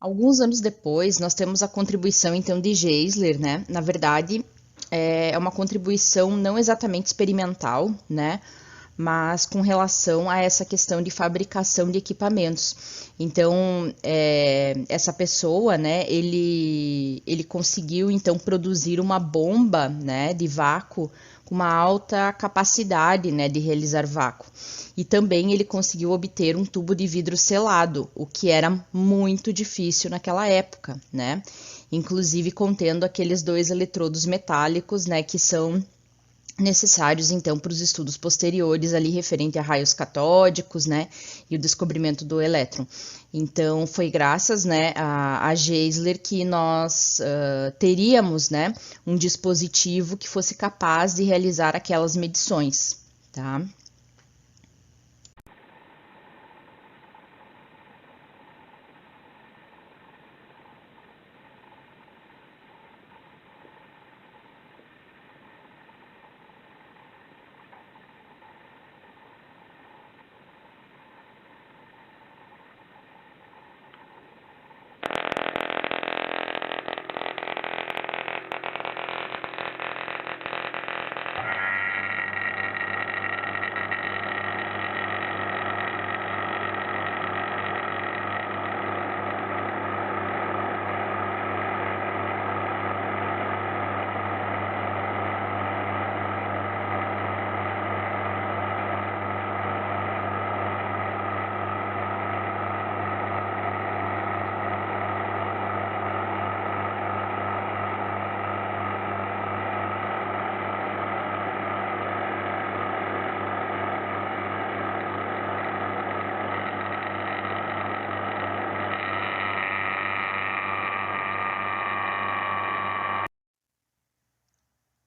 Alguns anos depois, nós temos a contribuição então de Geisler, né? Na verdade, é uma contribuição não exatamente experimental, né? Mas com relação a essa questão de fabricação de equipamentos. Então, essa pessoa, né, ele conseguiu então produzir uma bomba, né, de vácuo com uma alta capacidade, né, de realizar vácuo. E também ele conseguiu obter um tubo de vidro selado, o que era muito difícil naquela época, né? Inclusive contendo aqueles dois eletrodos metálicos, né, que são necessários então para os estudos posteriores ali referente a raios catódicos, né, e o descobrimento do elétron. Então foi graças, né, a Geisler que nós teríamos, né, um dispositivo que fosse capaz de realizar aquelas medições, tá?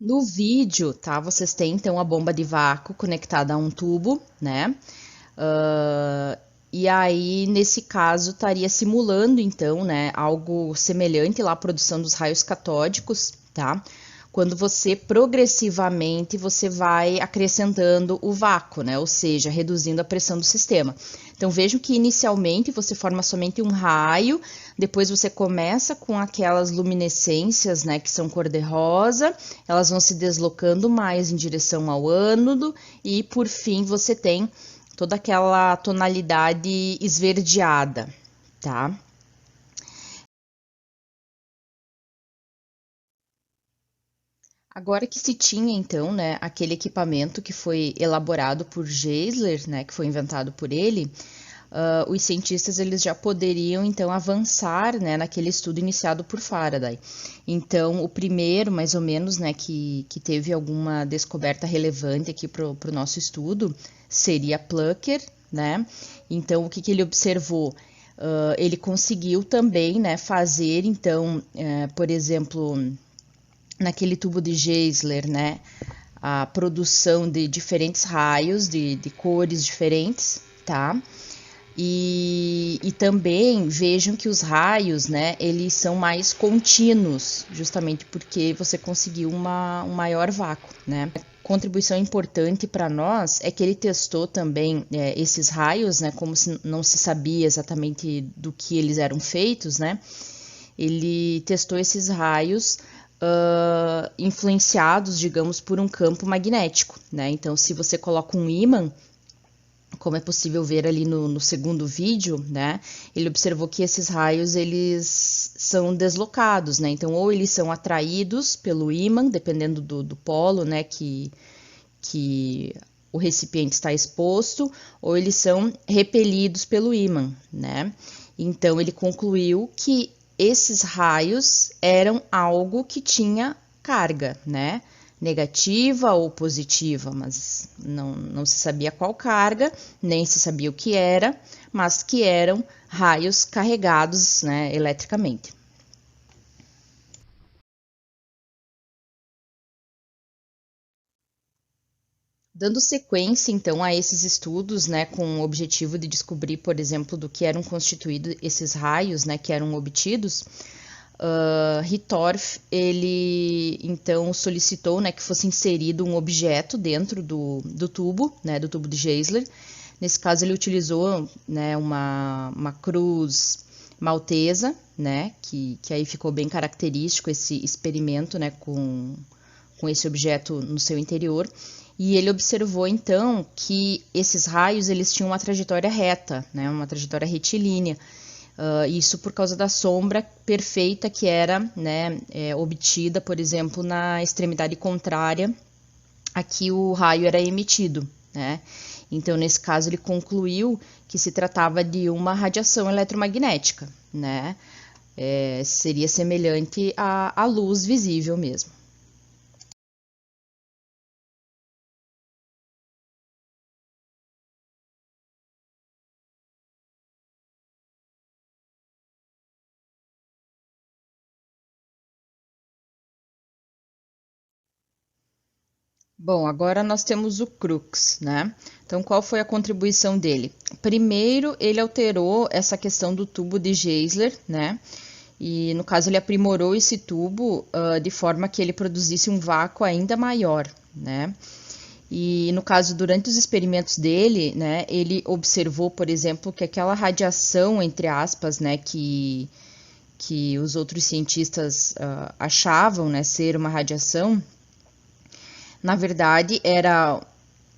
No vídeo, tá? Vocês têm então a bomba de vácuo conectada a um tubo, né? Uh, e aí, nesse caso, estaria simulando então, né, algo semelhante lá à produção dos raios catódicos, tá? Quando você progressivamente você vai acrescentando o vácuo, né? Ou seja, reduzindo a pressão do sistema. Então vejam que inicialmente você forma somente um raio, depois você começa com aquelas luminescências, né, que são cor-de-rosa, elas vão se deslocando mais em direção ao ânodo e por fim você tem toda aquela tonalidade esverdeada, tá? Agora que se tinha então, né, aquele equipamento que foi elaborado por Geisler, né, que foi inventado por ele, os cientistas eles já poderiam então avançar, né, naquele estudo iniciado por Faraday. Então, o primeiro, mais ou menos, né, que teve alguma descoberta relevante aqui para o nosso estudo seria Plucker, né? Então, o que, que ele observou? Ele conseguiu também, né, fazer, então, por exemplo, naquele tubo de Geisler, né, a produção de diferentes raios de cores diferentes, tá? E também vejam que os raios, né, eles são mais contínuos, justamente porque você conseguiu um maior vácuo, né? Contribuição importante para nós é que ele testou também esses raios, né, como se não se sabia exatamente do que eles eram feitos, né? Ele testou esses raios influenciados, digamos, por um campo magnético, né? Então, se você coloca um ímã, como é possível ver ali no segundo vídeo, né? Ele observou que esses raios eles são deslocados, né? Então, ou eles são atraídos pelo ímã, dependendo do polo, né? Que o recipiente está exposto, ou eles são repelidos pelo ímã, né? Então, ele concluiu que esses raios eram algo que tinha carga, né? Negativa ou positiva, mas não se sabia qual carga, nem se sabia o que era, mas que eram raios carregados, né, eletricamente. Dando sequência, então, a esses estudos, né, com o objetivo de descobrir, por exemplo, do que eram constituídos esses raios, né, que eram obtidos, Hittorf, ele então solicitou, né, que fosse inserido um objeto dentro do tubo, né, do tubo de Geisler. Nesse caso, ele utilizou, né, uma cruz maltesa, né, que aí ficou bem característico esse experimento, né, com esse objeto no seu interior, e ele observou então que esses raios eles tinham uma trajetória reta, né, uma trajetória retilínea, isso por causa da sombra perfeita que era, né, obtida, por exemplo, na extremidade contrária a que o raio era emitido, né. Então, nesse caso, ele concluiu que se tratava de uma radiação eletromagnética, né? Seria semelhante à luz visível mesmo. Bom, agora nós temos o Crookes, né? Então, qual foi a contribuição dele? Primeiro, ele alterou essa questão do tubo de Geissler, né? E, no caso, ele aprimorou esse tubo de forma que ele produzisse um vácuo ainda maior, né? E, no caso, durante os experimentos dele, né, ele observou, por exemplo, que aquela radiação, entre aspas, né, que os outros cientistas achavam, né, ser uma radiação, na verdade, era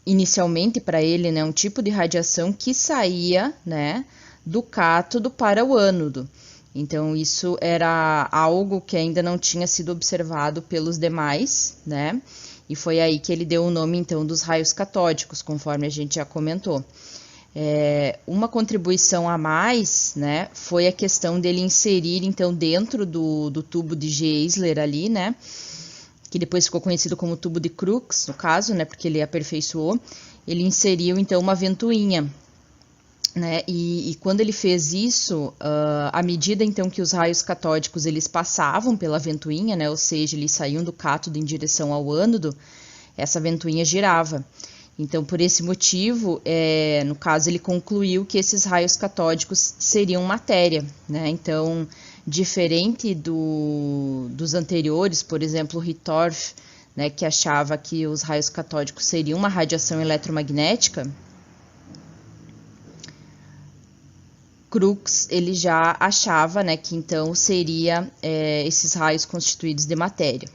inicialmente para ele, né, um tipo de radiação que saía, né, do cátodo para o ânodo. Então, isso era algo que ainda não tinha sido observado pelos demais, né? E foi aí que ele deu o nome, então, dos raios catódicos, conforme a gente já comentou. Uma contribuição a mais, né, foi a questão dele inserir, então, dentro do tubo de Geissler ali, né, que depois ficou conhecido como tubo de Crookes, no caso, né, porque ele aperfeiçoou, ele inseriu, então, uma ventoinha, né, e quando ele fez isso, à medida, então, que os raios catódicos, eles passavam pela ventoinha, né, ou seja, eles saíam do cátodo em direção ao ânodo, essa ventoinha girava. Então, por esse motivo, no caso, ele concluiu que esses raios catódicos seriam matéria, né, então, diferente dos anteriores, por exemplo, o Hittorf, né, que achava que os raios catódicos seriam uma radiação eletromagnética, Crookes ele já achava, né, que então seria esses raios constituídos de matéria.